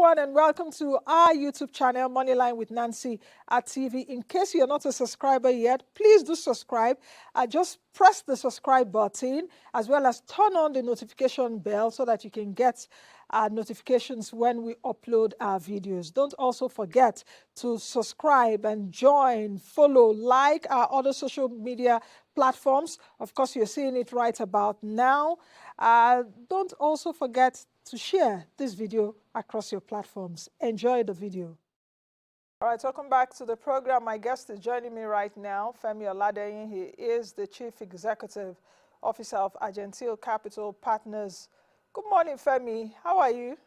everyone, and welcome to our YouTube channel, Moneyline with Nancy at TV. In case you're not a subscriber yet, please do subscribe. Just press the subscribe button as well as turn on the notification bell so that you can get notifications when we upload our videos. Don't also forget to subscribe and join, follow, like our other social media platforms. Of course, you're seeing it right about now. Don't also forget to share this video across your platforms. Enjoy the video. All right, welcome back to the program. My guest is joining me right now, Femi Oladehin. He is the Chief Executive Officer of Argentil Capital Partners. Good morning, Femi. How are you?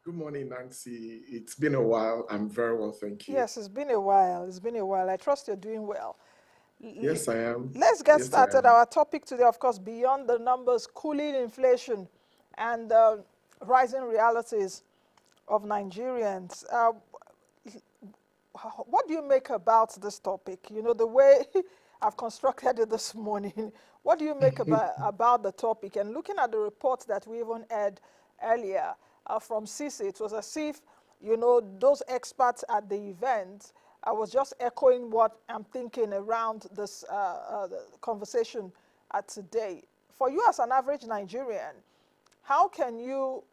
Good morning, Nancy. It's been a while. I'm very well, thank you. Yes, it's been a while. It's been a while. I trust you're doing well. Yes, I am. Let's get started. Our topic today, of course, beyond the numbers, cooling inflation and rising realities of Nigerians. What do you make about this topic? You know, the way I've constructed it this morning, what do you make about the topic? And looking at the report that we even had earlier from CC, it was as if, you know, those experts at the event, I was just echoing what I'm thinking around this conversation today. For you as an average Nigerian, how can you,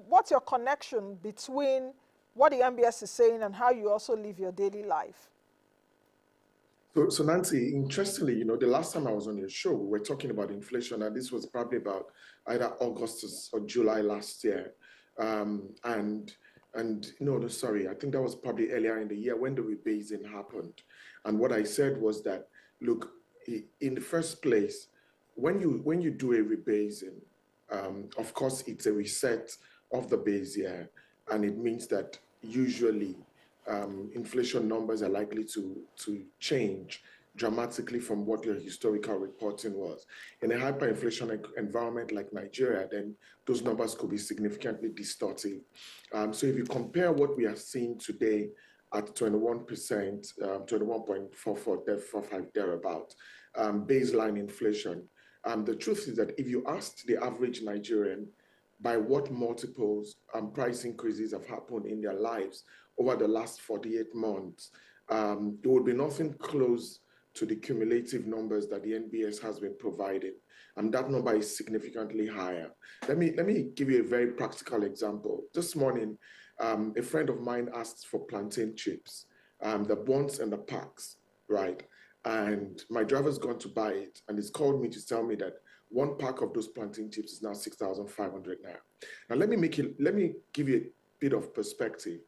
what's your connection between what the MBS is saying and how you also live your daily life? So Nancy, interestingly, you know, the last time I was on your show, we were talking about inflation, and this was probably about either August or July last year. No, sorry, I think that was probably earlier in the year when the rebasing happened. And what I said was that, look, in the first place, when you do a rebasing, of course, it's a reset of the base year, and it means that usually inflation numbers are likely to change dramatically from what your historical reporting was. In a hyperinflation environment like Nigeria, then those numbers could be significantly distorted. So if you compare what we are seeing today at 21%, 21.45 thereabout, baseline inflation, the truth is that if you asked the average Nigerian by what multiples price increases have happened in their lives over the last 48 months, there would be nothing close to the cumulative numbers that the NBS has been providing. And that number is significantly higher. Let me give you a very practical example. This morning, a friend of mine asked for plantain chips, the buns and the packs, right? And my driver's gone to buy it, and he's called me to tell me that one pack of those plantain chips is now 6,500 naira. Now let me give you a bit of perspective.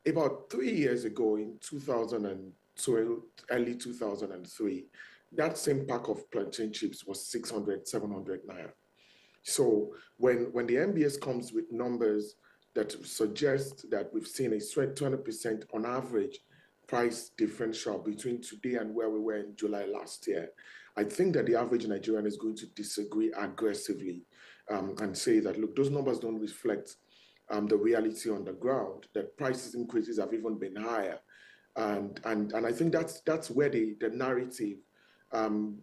About 3 years ago, in 2012, early 2003, that same pack of plantain chips was 600, 700 naira. So when the MBS comes with numbers that suggest that we've seen a 20% on average price differential between today and where we were in July last year, I think that the average Nigerian is going to disagree aggressively and say that, look, those numbers don't reflect the reality on the ground, that prices increases have even been higher. And I think that's where the narrative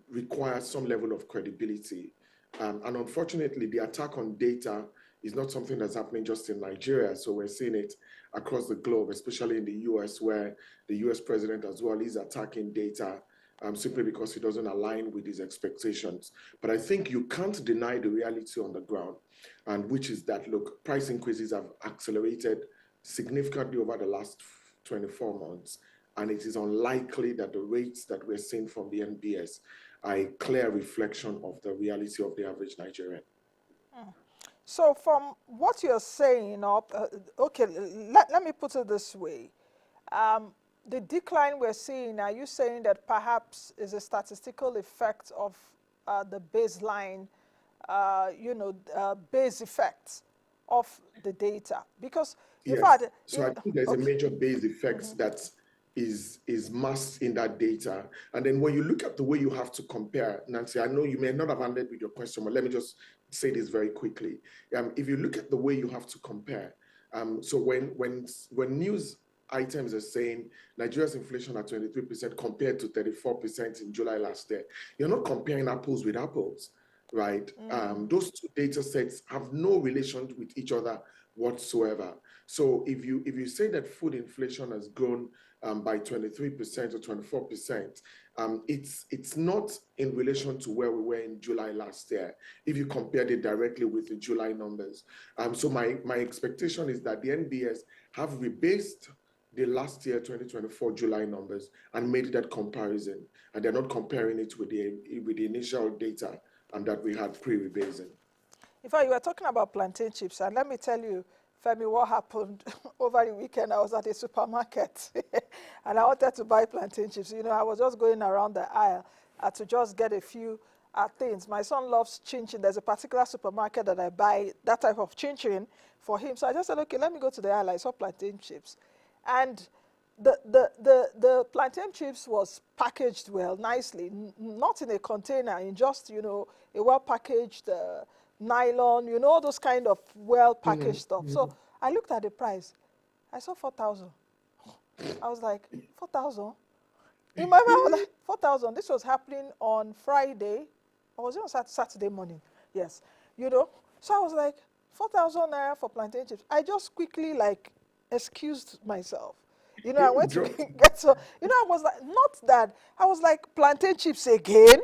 requires some level of credibility. And unfortunately, the attack on data is not something that's happening just in Nigeria. So we're seeing it across the globe, especially in the US, where the US president as well is attacking data simply because it doesn't align with his expectations. But I think you can't deny the reality on the ground, and which is that, look, price increases have accelerated significantly over the last 24 months, and it is unlikely that the rates that we're seeing from the NBS are a clear reflection of the reality of the average Nigerian. So from what you're saying, okay, let me put it this way. The decline we're seeing, are you saying that perhaps is a statistical effect of the baseline, base effect of the data? Because yes. in fact, so I think there's a major base effect that is masked in that data. And then when you look at the way you have to compare, Nancy, I know you may not have ended with your question, but let me just say this very quickly. If you look at the way you have to compare, so when news items are saying Nigeria's inflation at 23% compared to 34% in July last year, you're not comparing apples with apples, right? Those two data sets have no relation with each other whatsoever. So if you say that food inflation has grown by 23% or 24%, it's not in relation to where we were in July last year, if you compared it directly with the July numbers. So my expectation is that the NBS have rebased the last year 2024 July numbers and made that comparison, and they're not comparing it with the initial data that we had pre-rebasing. In fact, you were talking about plantain chips, and let me tell you, Femi, what happened over the weekend. I was at a supermarket and I wanted to buy plantain chips. You know, I was just going around the aisle to just get a few things. My son loves chin chin. There's a particular supermarket that I buy that type of chin chin for him. So I just said, okay, let me go to the aisle. I saw plantain chips. And the plantain chips was packaged well, nicely, not in a container, in just, you know, a well-packaged nylon, you know, all those kind of well-packaged stuff. So I looked at the price. I saw 4,000. I was like, 4,000? In my mind, I was like, 4,000. This was happening on Friday. Or was it on Saturday morning? Yes. You know, so I was like, 4,000 naira for plantain chips. I just quickly, like, excused myself. You know, I went to get some, you know, I was like, not that, I was like, plantain chips again?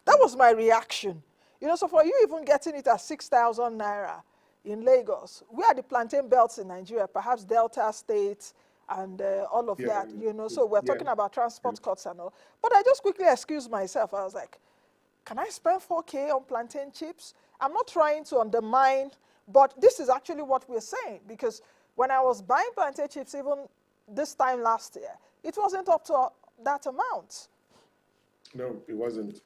That was my reaction. You know, so for you even getting it at 6,000 naira in Lagos, we are the plantain belts in Nigeria, perhaps Delta State and all of that, you know. So we're talking about transport costs and all. But I just quickly excused myself. I was like, can I spend 4K on plantain chips? I'm not trying to undermine, but this is actually what we're saying, because when I was buying plantain chips, even this time last year, it wasn't up to that amount. No, it wasn't.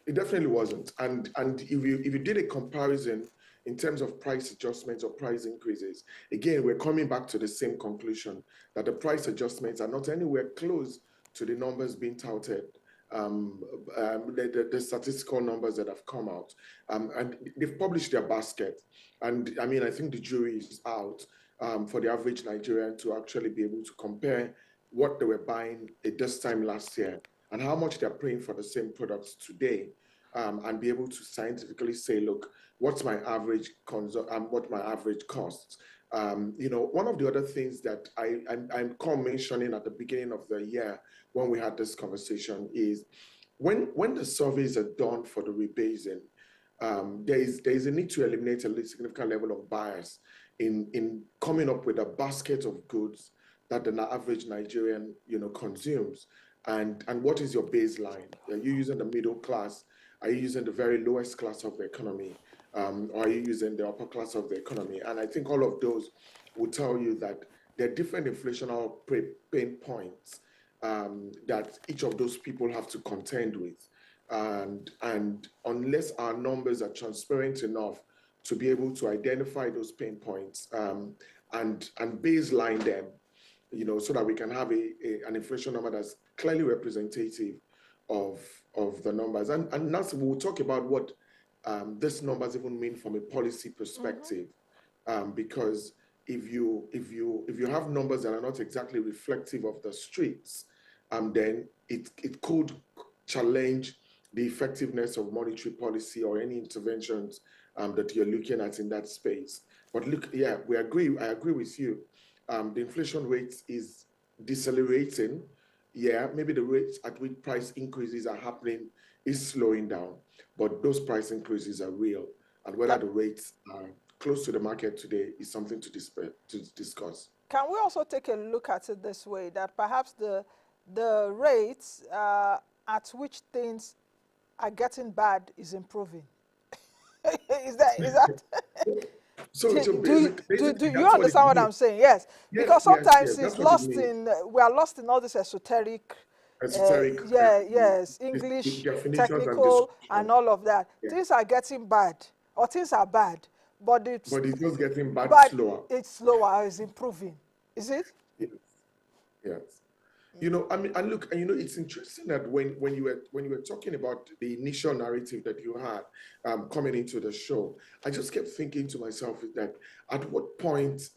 It definitely wasn't. And if you did a comparison in terms of price adjustments or price increases, again, we're coming back to the same conclusion that the price adjustments are not anywhere close to the numbers being touted, the statistical numbers that have come out. And they've published their basket. And I mean, I think the jury is out for the average Nigerian to actually be able to compare what they were buying at this time last year and how much they're paying for the same products today, and be able to scientifically say, look, what's my average what my average costs. You know, one of the other things that I'm mentioning at the beginning of the year when we had this conversation is when the surveys are done for the rebasing, there is a need to eliminate a significant level of bias in coming up with a basket of goods that the average Nigerian, you know, consumes. And what is your baseline? Are you using the middle class? Are you using the very lowest class of the economy? Or are you using the upper class of the economy? And I think all of those will tell you that there are different inflationary pain points that each of those people have to contend with. And unless our numbers are transparent enough to be able to identify those pain points and baseline them, you know, so that we can have an inflation number that's clearly representative of the numbers. And that's, we'll talk about what these numbers even mean from a policy perspective, because if you have numbers that are not exactly reflective of the streets, then it could challenge the effectiveness of monetary policy or any interventions that you're looking at in that space. But look, yeah, I agree with you. The inflation rate is decelerating. Yeah, maybe the rates at which price increases are happening is slowing down, but those price increases are real. And whether the rates are close to the market today is something to discuss. Can we also take a look at it this way, that perhaps the rates at which things are getting bad is improving? is that So do basically you that's what it understand what means. I'm saying? Yes, Yes, because yes, yes. sometimes it's That's what it lost means. in, we are lost in all this esoteric, Esoteric yes, English, definitions and technical, and descriptions. all of that. Yeah. Things are getting bad, or things are bad, but But it's just getting bad but slower. it's slower, it's improving. Is it? Yes. Yes. You know, I mean, and look, and you know, it's interesting that when you were talking about the initial narrative that you had coming into the show, I just kept thinking to myself that at what point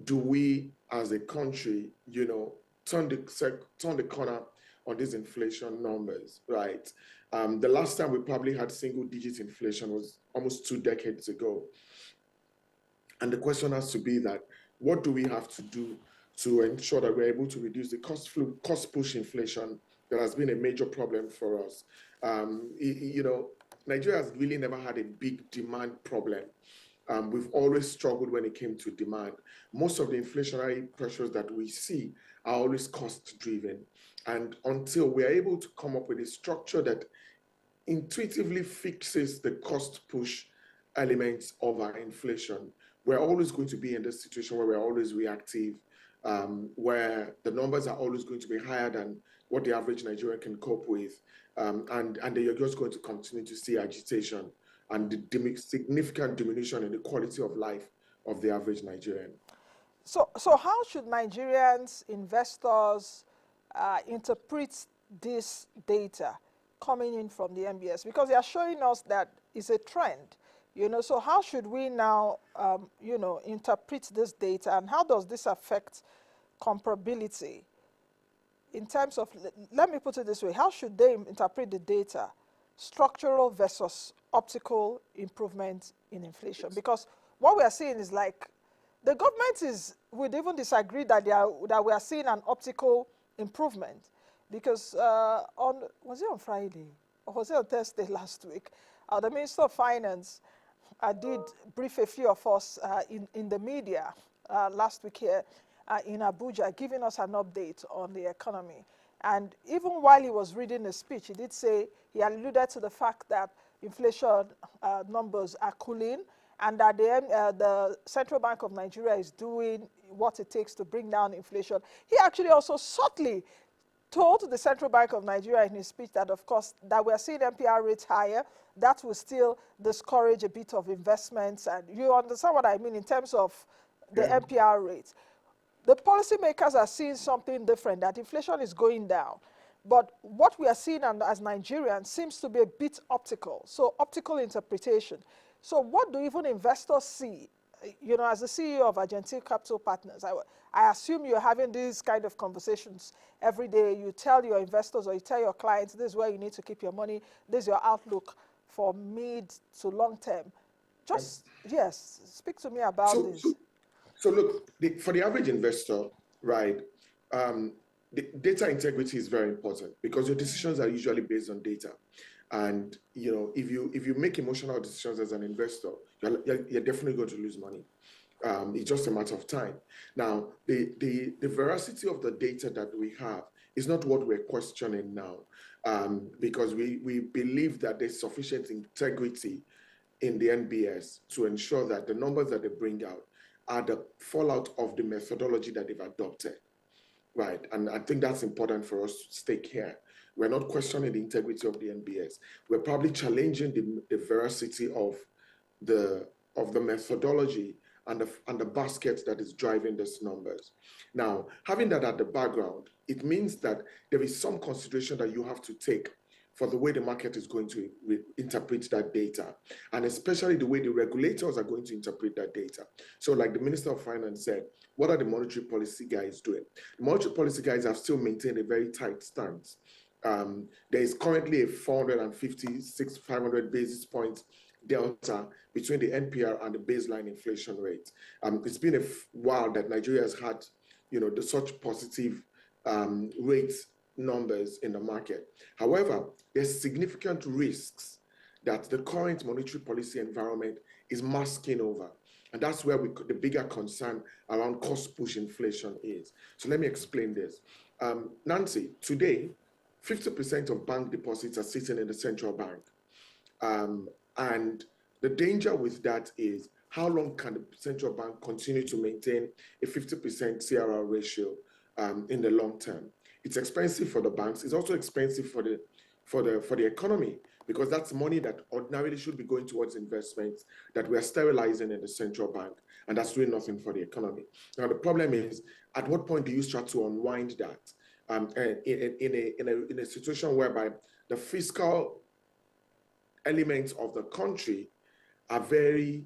do we as a country, you know, turn the corner on these inflation numbers, right? The last time we probably had single digit inflation was almost 2 decades ago. And the question has to be that, what do we have to do to ensure that we're able to reduce the cost push inflation that has been a major problem for us. Nigeria has really never had a big demand problem. We've always struggled when it came to demand. Most of the inflationary pressures that we see are always cost driven. And until we're able to come up with a structure that intuitively fixes the cost push elements of our inflation, we're always going to be in this situation where we're always reactive, where the numbers are always going to be higher than what the average Nigerian can cope with. And then you're just going to continue to see agitation and the significant diminution in the quality of life of the average Nigerian. So how should Nigerians, investors, interpret this data coming in from the MBS? Because they are showing us that it's a trend, So how should we now, interpret this data, and how does this affect comparability in terms of, let me put it this way, how should they interpret the data, structural versus optical improvement in inflation? Because what we are seeing is like, the government would even disagree that we are seeing an optical improvement, because was it on Friday or was it on Thursday last week? The Minister of Finance did brief a few of us in the media last week here in Abuja, giving us an update on the economy. And even while he was reading the speech, he did say, he alluded to the fact that inflation numbers are cooling, and that the Central Bank of Nigeria is doing what it takes to bring down inflation. He actually also subtly told the Central Bank of Nigeria in his speech that, of course, that we're seeing MPR rates higher. That will still discourage a bit of investments. And you understand what I mean in terms of the MPR rates. The policymakers are seeing something different, that inflation is going down. But what we are seeing as Nigerians seems to be a bit optical, so optical interpretation. So what do even investors see? As the CEO of Argentil Capital Partners, I assume you're having these kind of conversations every day. You tell your investors or you tell your clients, this is where you need to keep your money, this is your outlook for mid to long term. Yes, speak to me about this. So look, for the average investor, right, the data integrity is very important, because your decisions are usually based on data. And if you make emotional decisions as an investor, you're definitely going to lose money. It's just a matter of time. Now, the veracity of the data that we have is not what we're questioning now, because we believe that there's sufficient integrity in the NBS to ensure that the numbers that they bring out are the fallout of the methodology that they've adopted, right? And I think that's important for us to stake here. We're not questioning the integrity of the NBS. We're probably challenging the veracity of the methodology and the basket that is driving these numbers. Now, having that at the background, it means that there is some consideration that you have to take for the way the market is going to interpret that data, and especially the way the regulators are going to interpret that data. So like the Minister of Finance said, what are the monetary policy guys doing? The monetary policy guys have still maintained a very tight stance. There is currently a 500 basis points delta between the NPR and the baseline inflation rate. It's been a while that Nigeria has had, such positive rates numbers in the market. However, there's significant risks that the current monetary policy environment is masking over. And that's where the bigger concern around cost push inflation is. So let me explain this. Nancy, today, 50% of bank deposits are sitting in the central bank. And the danger with that is, how long can the central bank continue to maintain a 50% CRR ratio in the long term? It's expensive for the banks. It's also expensive for the economy, because that's money that ordinarily should be going towards investments that we are sterilizing in the central bank, and that's doing nothing for the economy. Now, the problem is, at what point do you start to unwind that in a situation whereby the fiscal elements of the country are very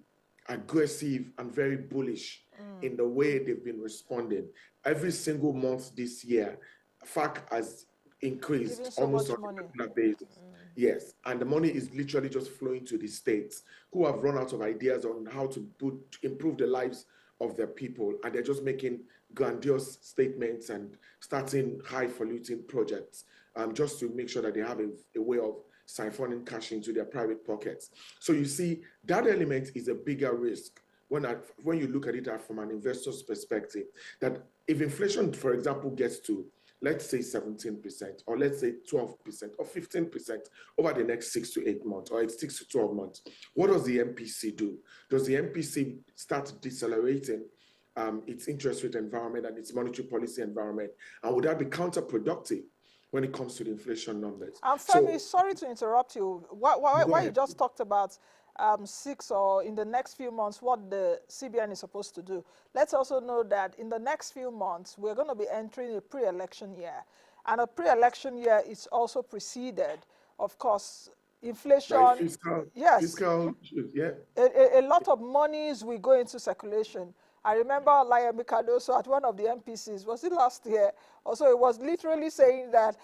aggressive and very bullish in the way they've been responding? Every single month this year, FAC has increased almost on a regular basis. Yes, and the money is literally just flowing to the states, who have run out of ideas on how to improve the lives of their people, and they're just making grandiose statements and starting highfalutin projects just to make sure that they have a way of siphoning cash into their private pockets. So you see, that element is a bigger risk when you look at it from an investor's perspective, that if inflation, for example, gets to, let's say 17%, or let's say 12%, or 15% over the next 6 to 8 months, or 6 to 12 months, what does the MPC do? Does the MPC start decelerating its interest rate environment and its monetary policy environment? And would that be counterproductive when it comes to the inflation numbers? And Femi, So sorry to interrupt you. go Why you ahead. just talked about 6 or in the next few months what the CBN is supposed to do. Let's also know that in the next few months we're going to be entering a pre-election year, and a pre-election year is also preceded, of course, By inflation. Yes, fiscal, yeah. a lot of monies will go into circulation. I remember Layemi Cardoso at one of the MPCs, was it last year? Also, it was literally saying that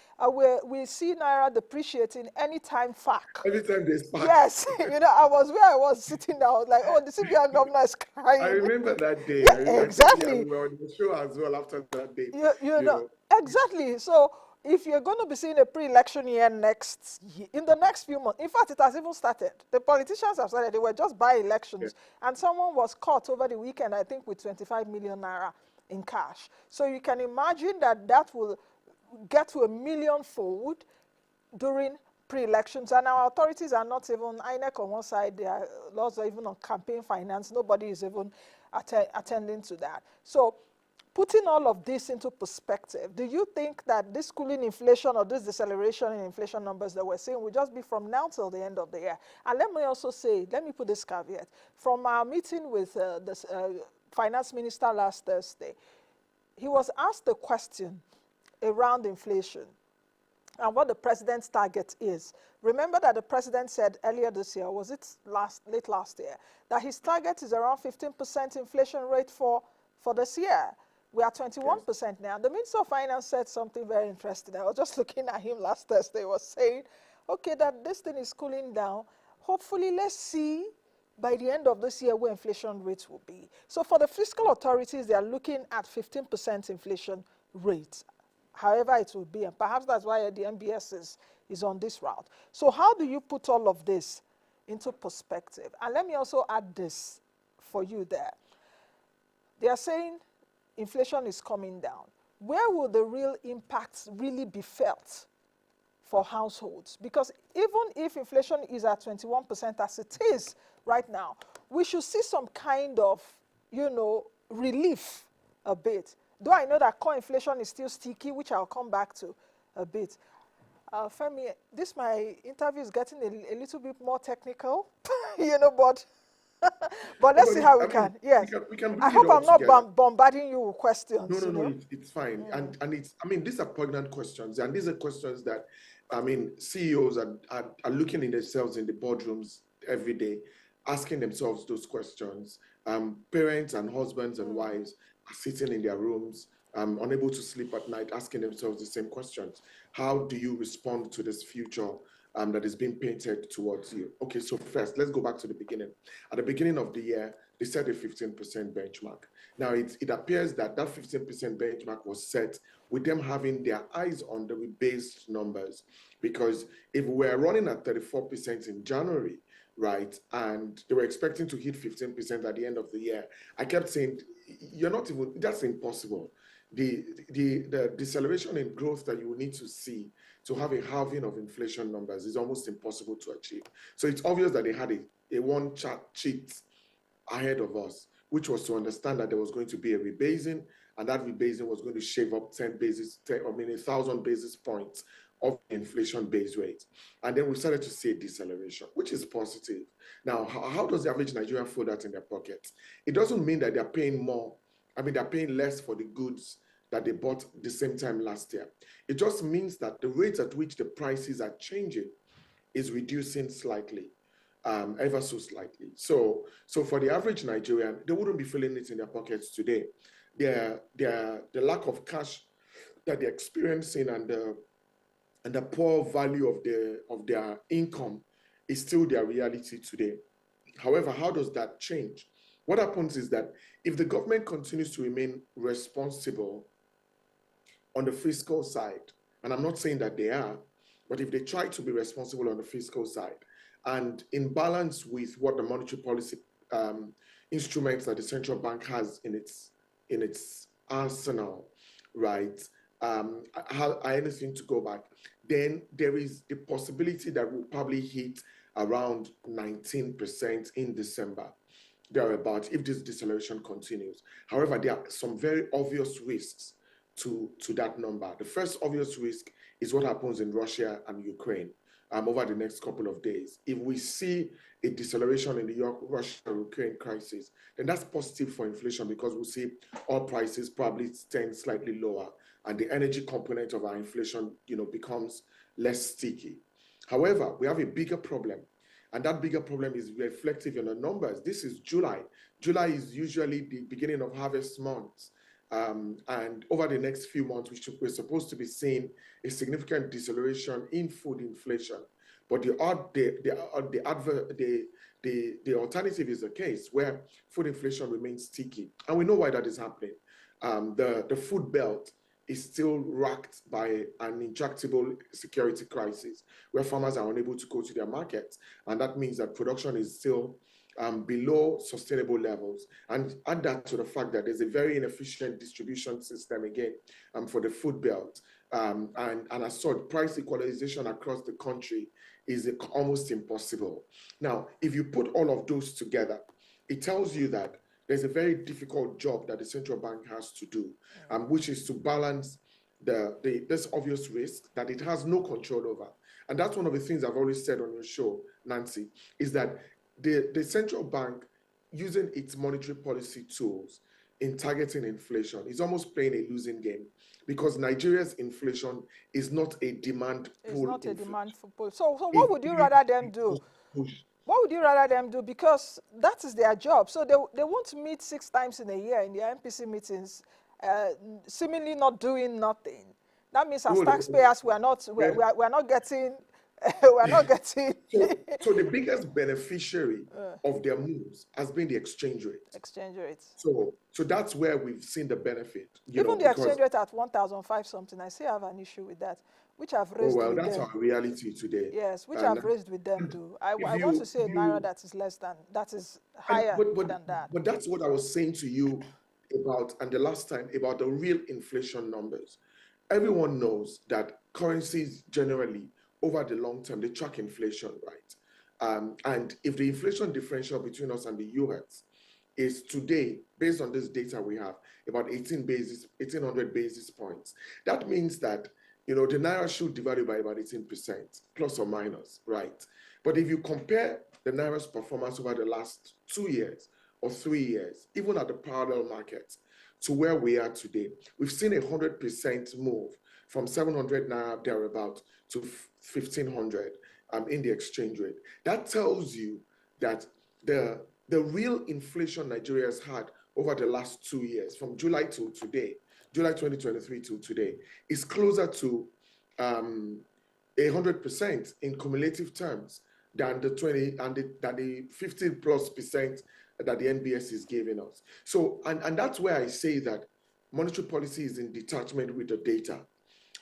we see Naira depreciating anytime FAC. Every time they spark. Yes, I was sitting there, I was like, oh, the CBN governor is I crying. remember that day. Yeah, I think we exactly. were on the show as well after that day. You You know, know, exactly. So if you're going to be seeing a pre-election year in the next few months, in fact, it has even started. The politicians have started. They were just by elections, and someone was caught over the weekend, I think, with 25 million naira in cash. So you can imagine that will get to a million-fold during pre-elections, and our authorities are not even, INEC on one side, their laws are even on campaign finance. Nobody is even attending to that. So putting all of this into perspective, do you think that this cooling inflation or this deceleration in inflation numbers that we're seeing will just be from now till the end of the year? And let me also say, let me put this caveat. From our meeting with the finance minister last Thursday, he was asked a question around inflation and what the president's target is. Remember that the president said earlier this year, was it late last year, that his target is around 15% inflation rate for this year. We are 21% now. The Minister of Finance said something very interesting. I was just looking at him last Thursday. He was saying, okay, that this thing is cooling down. Hopefully, let's see by the end of this year where inflation rates will be. So for the fiscal authorities, they are looking at 15% inflation rate, however it will be. And perhaps that's why the MBS is on this route. So how do you put all of this into perspective? And let me also add this for you there. They are saying inflation is coming down. Where will the real impacts really be felt for households? Because even if inflation is at 21% as it is right now, we should see some kind of, relief a bit. Though I know that core inflation is still sticky, which I'll come back to a bit. Femi, my interview is getting a little bit more technical, but but let's see how we can. Yes. we can I bring it hope all I'm not together. bombarding you with questions. No, it's fine. And it's, these are poignant questions. And these are questions that, CEOs are looking in themselves in the boardrooms every day, asking themselves those questions. Parents and husbands and wives are sitting in their rooms, unable to sleep at night, asking themselves the same questions. How do you respond to this future that is being painted towards you? Okay, so first, let's go back to the beginning. At the beginning of the year, they set a 15% benchmark. Now, it appears that 15% benchmark was set with them having their eyes on the rebased numbers, because if we were running at 34% in January, right, and they were expecting to hit 15% at the end of the year, I kept saying, that's impossible. The deceleration in growth that you will need to see to have a halving of inflation numbers is almost impossible to achieve. So it's obvious that they had a one-chart cheat ahead of us, which was to understand that there was going to be a rebasing, and that rebasing was going to shave up 1,000 basis points of inflation base rate. And then we started to see a deceleration, which is positive. Now, how does the average Nigerian feel that in their pockets? It doesn't mean that they're paying more. They're paying less for the goods that they bought the same time last year. It just means that the rate at which the prices are changing is reducing slightly, ever so slightly. So for the average Nigerian, they wouldn't be feeling it in their pockets today. The lack of cash that they're experiencing and the poor value of their income is still their reality today. However, how does that change? what happens is that if the government continues to remain responsible on the fiscal side, and I'm not saying that they are, but if they try to be responsible on the fiscal side and in balance with what the monetary policy instruments that the central bank has in its arsenal, right? Anything to go back, then there is the possibility that we'll probably hit around 19% in December, thereabout, if this deceleration continues. However, there are some very obvious risks to that number. The first obvious risk is what happens in Russia and Ukraine over the next couple of days. If we see a deceleration in the Russia-Ukraine crisis, then that's positive for inflation because we'll see oil prices probably stand slightly lower and the energy component of our inflation, becomes less sticky. However, we have a bigger problem, and that bigger problem is reflective in the numbers. This is July. July is usually the beginning of harvest months. And over the next few months, we're supposed to be seeing a significant deceleration in food inflation. But the alternative is the case where food inflation remains sticky. And we know why that is happening. The food belt is still racked by an intractable security crisis where farmers are unable to go to their markets. And that means that production is still below sustainable levels. And add that to the fact that there's a very inefficient distribution system again for the food belt. And as such, price equalization across the country is almost impossible. Now, if you put all of those together, it tells you that there's a very difficult job that the central bank has to do, which is to balance this obvious risk that it has no control over. And that's one of the things I've always said on your show, Nancy, is that the central bank, using its monetary policy tools in targeting inflation, is almost playing a losing game because Nigeria's inflation is not a demand pull. It's not a demand for pull. So what would you rather them do? What would you rather them do? Because that is their job. So they won't meet 6 times in a year in their MPC meetings, seemingly not doing nothing. That means as taxpayers, we're not getting we're not getting. So the biggest beneficiary of their moves has been the exchange rate. Exchange rate. So that's where we've seen the benefit. Even the exchange rate at 1,005 something, I still have an issue with that, which I've raised with them. That's our reality today. Yes, which I've raised with them too. I want to say a naira that is higher than that. But that's what I was saying to you about, and the last time, about the real inflation numbers. Everyone knows that currencies generally, over the long term, they track inflation, right? And if the inflation differential between us and the US is today, based on this data we have, about 1,800 basis points, that means that the naira should devalue by about 18%, plus or minus, right? But if you compare the naira's performance over the last 2 years or 3 years, even at the parallel markets, to where we are today, we've seen 100% move from 700 naira thereabout to 1,500 in the exchange rate. That tells you that the real inflation Nigeria has had over the last 2 years, from July till today, July 2023 till today, is closer to 100% in cumulative terms than the 50+% that the NBS is giving us. So, and that's where I say that monetary policy is in detachment with the data,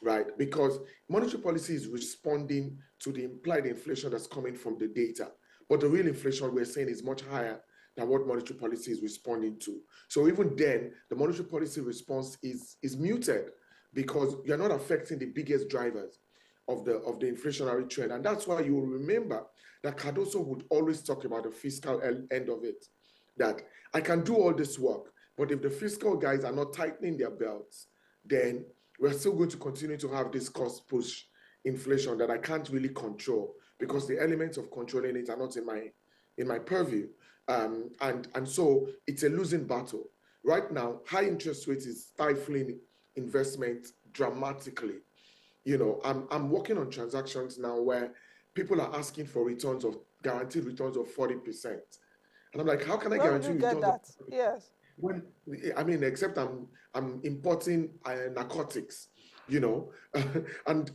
right? Because monetary policy is responding to the implied inflation that's coming from the data. But the real inflation we're saying is much higher than what monetary policy is responding to. So even then, the monetary policy response is muted because you're not affecting the biggest drivers of the inflationary trend. And that's why you will remember that Cardoso would always talk about the fiscal end of it, that I can do all this work, but if the fiscal guys are not tightening their belts, then we're still going to continue to have this cost push inflation that I can't really control because the elements of controlling it are not in my purview. And so it's a losing battle. Right now, high interest rates is stifling investment dramatically. I'm working on transactions now where people are asking for guaranteed returns of 40%. And I'm like, how can I guarantee you get that? Yes. Except I'm importing narcotics, and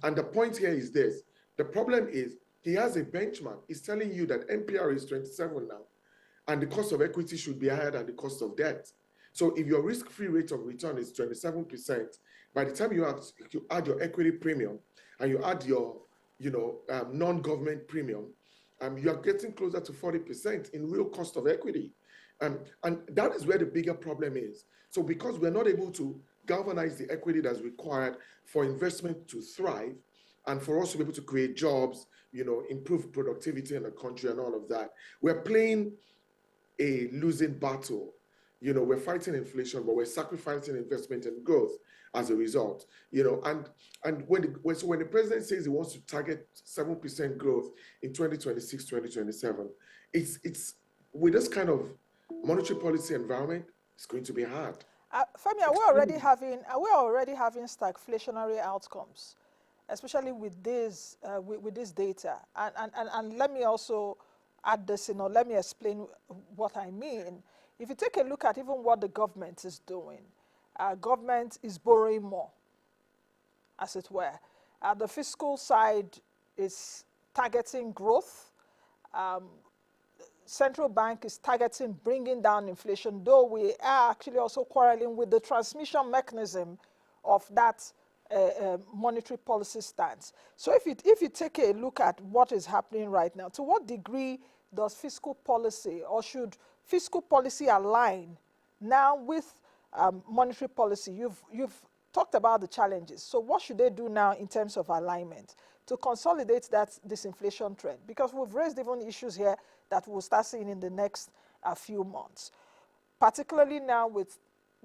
the point here is this. The problem is he has a benchmark. He's telling you that NPR is 27 now. and the cost of equity should be higher than the cost of debt. So if your risk-free rate of return is 27%, by the time you add your equity premium and you add your non-government premium, you are getting closer to 40% in real cost of equity. And that is where the bigger problem is. So because we're not able to galvanize the equity that's required for investment to thrive and for us to be able to create jobs, improve productivity in the country and all of that, we're playing a losing battle. We're fighting inflation, but we're sacrificing investment and growth as a result. And when the president says he wants to target 7% growth in 2026, 2027, it's with this kind of monetary policy environment, it's going to be hard. Femi, are we already having stagflationary outcomes, especially with this data? And let me also add this, let me explain what I mean. If you take a look at even what the government is doing, government is borrowing more, as it were. The fiscal side is targeting growth. Central bank is targeting bringing down inflation, though we are actually also quarreling with the transmission mechanism of that monetary policy stance. So if you take a look at what is happening right now, to what degree does fiscal policy, or should fiscal policy align now with monetary policy? You've talked about the challenges. So what should they do now in terms of alignment to consolidate that disinflation trend? Because we've raised even issues here that we'll start seeing in the next few months, particularly now with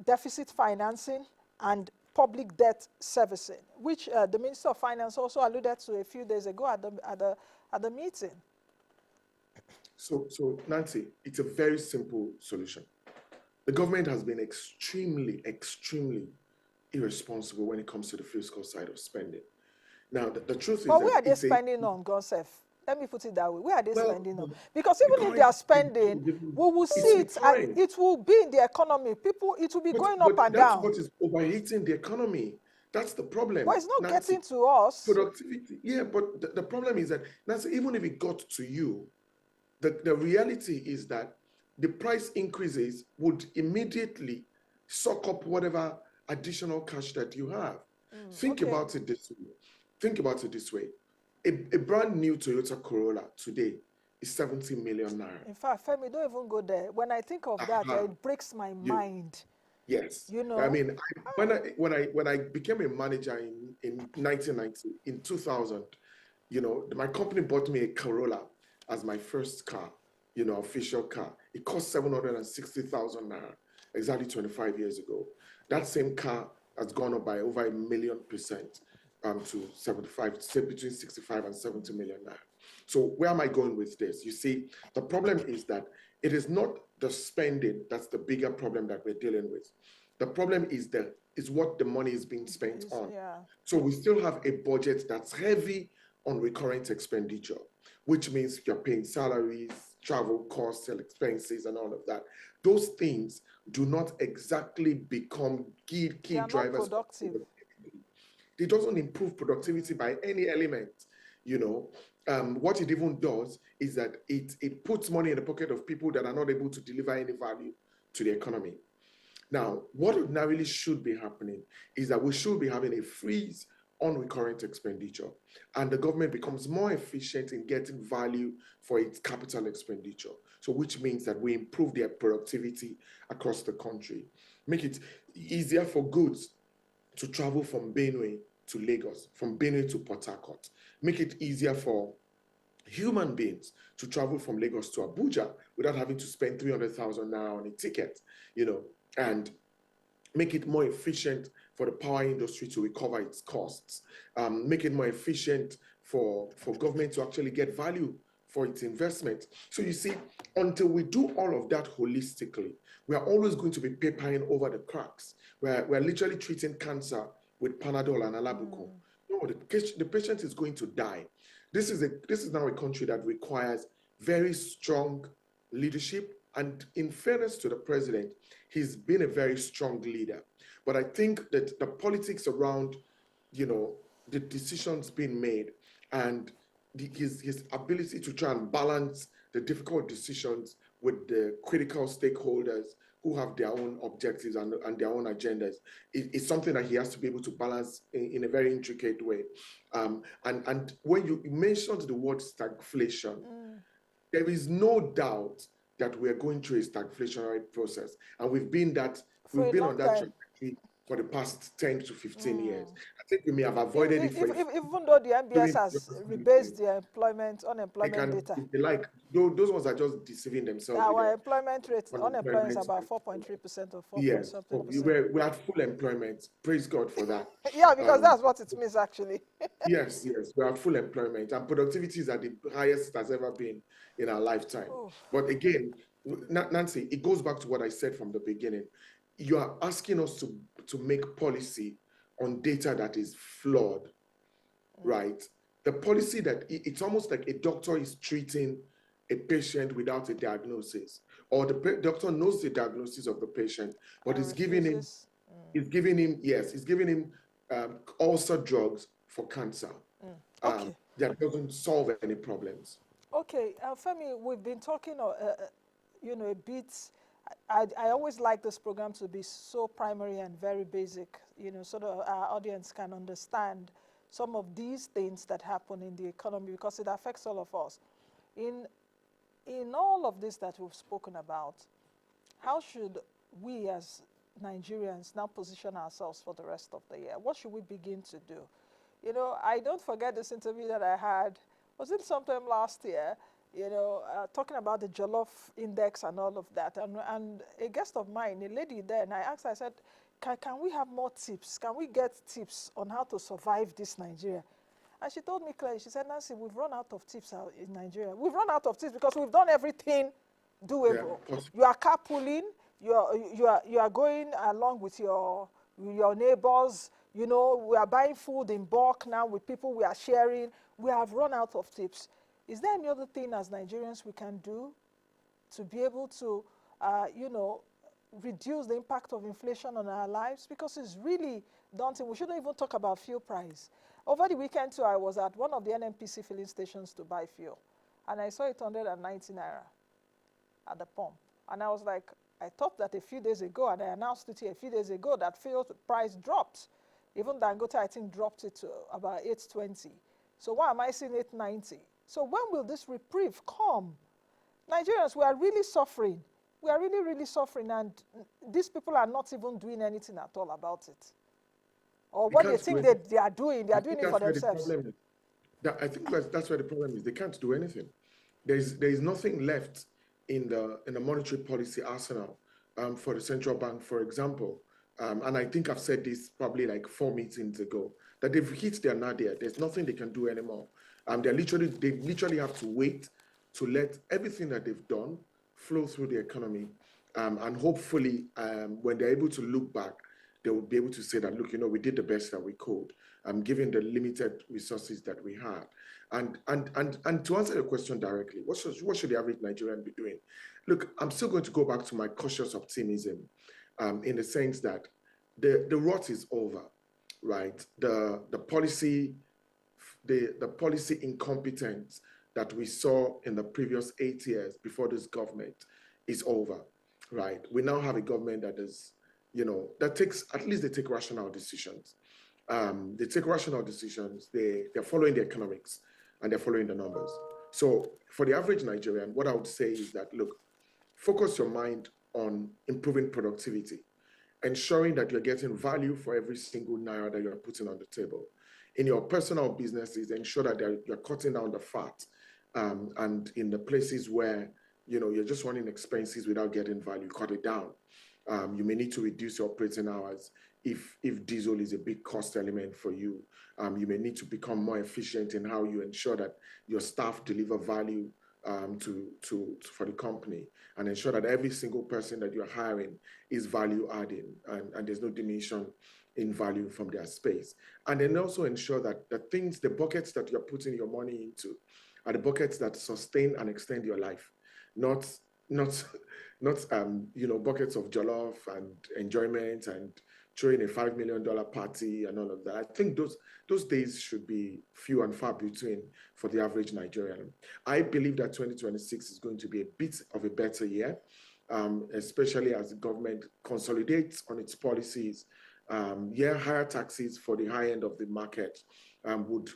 deficit financing and public debt servicing, which the Minister of Finance also alluded to a few days ago at the meeting. So Nancy, it's a very simple solution. The government has been extremely, extremely irresponsible when it comes to the fiscal side of spending. Now, the truth is that where are they spending on, Gonsef? Let me put it that way. Where are they spending on? Because even if they are spending, we will see it, and it will be in the economy. It will be going up and that's down. What is overheating the economy. That's the problem. But it's not Nancy, getting to us. Productivity, yeah, but the problem is that, Nancy, even if it got to you, the reality is that the price increases would immediately suck up whatever additional cash that you have. Think about it this way. Think about it this way. A brand new Toyota Corolla today is 70 million naira. In fact, Femi, don't even go there. When I think of that, it breaks my mind. Yes. I mean, when I became a manager in 1990, in 2000, my company bought me a Corolla as my first car, official car. It cost 760,000 naira, exactly 25 years ago. That same car has gone up by over 1 million percent. To 75, say between 65 and 70 million naira. So where am I going with this? You see, the problem is that it is not the spending that's the bigger problem that we're dealing with. The problem is what the money is being spent on. Yeah. So we still have a budget that's heavy on recurrent expenditure, which means you're paying salaries, travel costs, and expenses, and all of that. Those things do not exactly become key drivers. Not productive. It doesn't improve productivity by any element. What it even does is that it puts money in the pocket of people that are not able to deliver any value to the economy. Now, what ordinarily should be happening is that we should be having a freeze on recurrent expenditure, and the government becomes more efficient in getting value for its capital expenditure. So which means that we improve their productivity across the country, make it easier for goods to travel from Benue to Lagos, from Benue to Port Harcourt, make it easier for human beings to travel from Lagos to Abuja without having to spend 300,000 naira on a ticket, and make it more efficient for the power industry to recover its costs, make it more efficient for government to actually get value for its investment. So you see, until we do all of that holistically, we are always going to be papering over the cracks. We're literally treating cancer with Panadol and Alabuco. No, the patient is going to die. This is now a country that requires very strong leadership. And in fairness to the president, he's been a very strong leader. But I think that the politics around, the decisions being made and his ability to try and balance the difficult decisions with the critical stakeholders who have their own objectives and their own agendas. It's something that he has to be able to balance in a very intricate way. And when you mentioned the word stagflation, there is no doubt that we're going through a stagflationary process. And we've been For a on long that time. trajectory for the past 10 to 15 years. I think we may have avoided it for Even though the MBS during has rebased the they unemployment can, data, if they like, those ones are just deceiving themselves with our their employment rate, unemployment is unemployment. about 4.3% or 4 point Yes, something percent. we're at full employment. Praise God for that. Yeah, because Um, that's what it means actually. yes, we're at full employment, and productivity is at the highest it has ever been in our lifetime. Oof. But again, Nancy, it goes back to what I said from the beginning. You are asking us to make policy on data that is flawed, right? The policy that it's almost like a doctor is treating a patient without a diagnosis, or the doctor knows the diagnosis of the patient, but And is giving him, refuses. he's giving him ulcer drugs for cancer. Okay. That doesn't solve any problems. Okay, Femi, we've been talking, a bit. I always like this program to be so primary and very basic, so that our audience can understand some of these things that happen in the economy because it affects all of us. In all of this that we've spoken about, how should we as Nigerians now position ourselves for the rest of the year? What should we begin to do? I don't forget this interview that I had, was it sometime last year, talking about the Jollof index and all of that. And a guest of mine, a lady there, and I asked her, I said, can we have more tips? Can we get tips on how to survive this Nigeria? And she told me clearly, she said, Nancy, we've run out of tips in Nigeria. We've run out of tips because we've done everything doable. Yeah, you are carpooling, you are going along with your neighbors. We are buying food in bulk now with people we are sharing. We have run out of tips. Is there any other thing as Nigerians we can do to be able to, reduce the impact of inflation on our lives? Because it's really daunting. We shouldn't even talk about fuel price. Over the weekend too, I was at one of the NNPC filling stations to buy fuel, and I saw it 190 naira at the pump. And I was like, I thought that a few days ago, and I announced it here a few days ago, that fuel price dropped. Even Dangote, I think, dropped it to about 820. So why am I seeing 890? So when will this reprieve come? Nigerians, we are really suffering. We are really, really suffering, and these people are not even doing anything at all about it. Or what they think they are doing it for themselves. I think that's where the problem is. They can't do anything. There is nothing left in the monetary policy arsenal for the central bank, for example. And I think I've said this probably like 4 meetings ago, that they've hit their nadir. There's nothing they can do anymore. They literally have to wait to let everything that they've done flow through the economy. And hopefully, when they're able to look back, they will be able to say that, look, we did the best that we could, given the limited resources that we had. And to answer your question directly, what should the average Nigerian be doing? Look, I'm still going to go back to my cautious optimism, in the sense that the rot is over, right? The policy incompetence that we saw in the previous 8 years before this government is over, right? We now have a government that is, that they take rational decisions. They take rational decisions. They're following the economics and they're following the numbers. So for the average Nigerian, what I would say is that, look, focus your mind on improving productivity, ensuring that you're getting value for every single naira that you're putting on the table. In your personal businesses, ensure that you're cutting down the fat, and in the places where you're just running expenses without getting value, cut it down. You may need to reduce your operating hours if diesel is a big cost element for you. You may need to become more efficient in how you ensure that your staff deliver value for the company, and ensure that every single person that you're hiring is value adding, and there's no diminution in value from their space. And then also ensure that the buckets that you're putting your money into are the buckets that sustain and extend your life, not buckets of jollof and enjoyment and throwing a $5 million party and all of that. I think those days should be few and far between for the average Nigerian. I believe that 2026 is going to be a bit of a better year, especially as the government consolidates on its policies. Higher taxes for the high end of the market would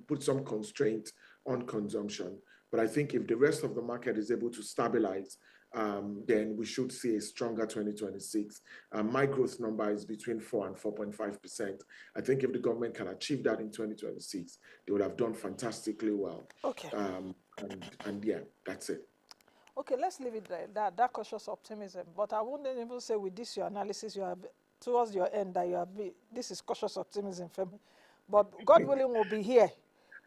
put some constraint on consumption. But I think if the rest of the market is able to stabilize, then we should see a stronger 2026. My growth number is between 4 and 4.5%. I think if the government can achieve that in 2026, they would have done fantastically well. Okay. And yeah, that's it. Okay, let's leave it there. That cautious optimism. But I wouldn't even say with this your analysis, you are towards your end that you are. This is cautious optimism, Femi. But God willing, we'll be here.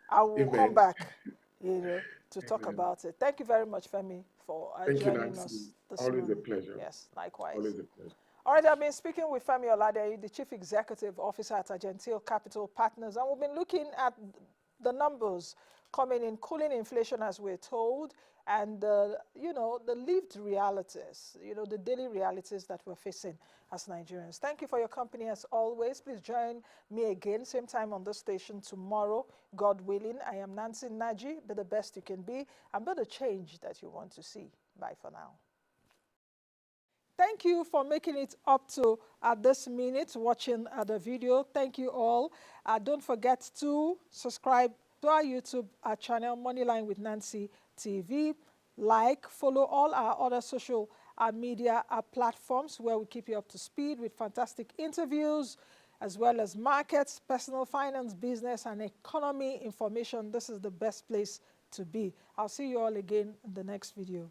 I will come back, to talk about it. Thank you very much, Femi, for joining us this morning. Always a pleasure. Yes, likewise. Always a pleasure. All right, I've been speaking with Femi Oladehin, the Chief Executive Officer at Argentil Capital Partners, and we've been looking at the numbers coming in, cooling inflation as we're told, and the lived realities, the daily realities that we're facing as Nigerians. Thank you for your company as always. Please join me again, same time on this station tomorrow, God willing. I am Nancy Naji. Be the best you can be and be the change that you want to see. Bye for now. Thank you for making it up to this minute watching the video. Thank you all. Don't forget to subscribe to our YouTube channel, Moneyline with Nancy TV. Follow all our other social media platforms where we keep you up to speed with fantastic interviews, as well as markets, personal finance, business, and economy information. This is the best place to be. I'll see you all again in the next video.